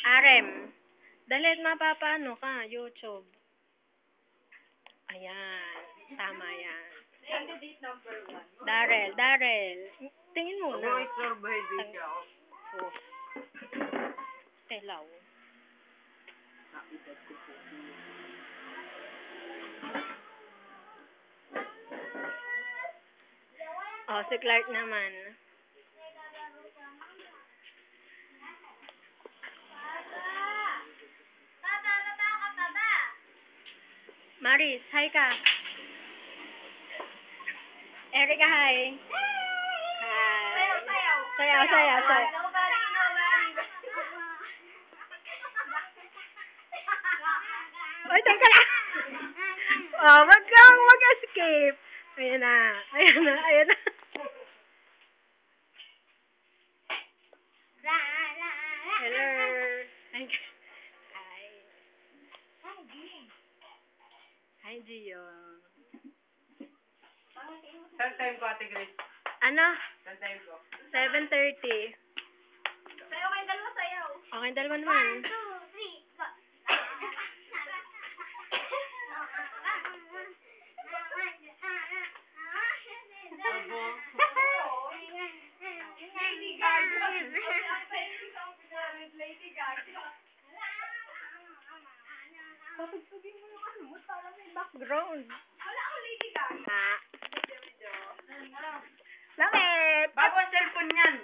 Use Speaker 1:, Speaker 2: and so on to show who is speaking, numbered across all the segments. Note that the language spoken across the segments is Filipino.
Speaker 1: Arem. Dalit mapapano ka, YouTube. Ayan. Tama yan.
Speaker 2: Candidate number 1.
Speaker 1: Darrell. Tingin mo na.
Speaker 2: survey video ako.
Speaker 1: Oh. Telaw. Oh, si Clark naman. Maris, hi ka. Erica, hi. Hi. Sayaw. Oy, teka lang. Oh, wag kang mag-escape. Ayan na. Hello. Hi, Gio.
Speaker 2: Saan time ko, Ate Grace?
Speaker 1: Ano?
Speaker 2: Saan time ko?
Speaker 1: 7:30.
Speaker 2: Sayo kayo dalawa, sayaw.
Speaker 1: Okay, dalawa naman.
Speaker 2: 1, 2, 3, go. Lady Gaga. Lady Gaga.
Speaker 1: Patugtugin mo yung ano mo, para may background.
Speaker 2: Wala akong Lady Gaga.
Speaker 1: Ha? Bakit?
Speaker 2: Bago ang cellphone yan.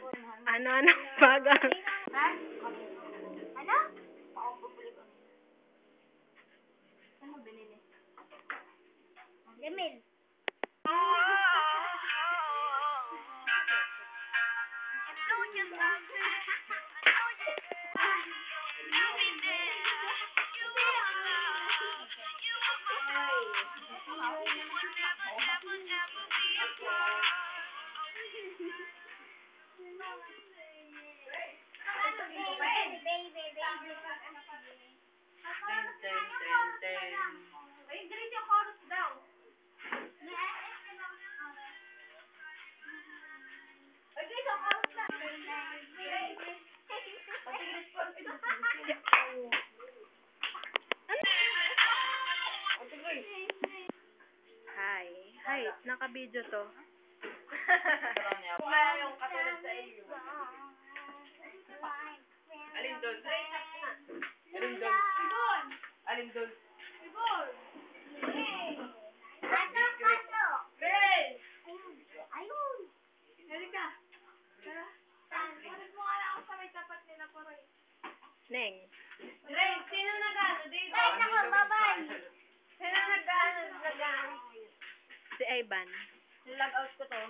Speaker 1: Ano? Bago?
Speaker 2: Ha? Ano? Ako bumili ko. Saan mo binili? Demil.
Speaker 1: Hi, naka-video to.
Speaker 2: Kung nga yung katulad sa iyo. Alin doon? Alin doon? Alin doon? Grace! Ayun! Halika! Paano mo nga lang ako sa may tapat nila po rin?
Speaker 1: Neng.
Speaker 2: Grace, sino nag-ano dito?
Speaker 3: Guys, ako, bye-bye.
Speaker 2: Sino nag-ano?
Speaker 1: Si Ivan.
Speaker 2: Nilog out ko to.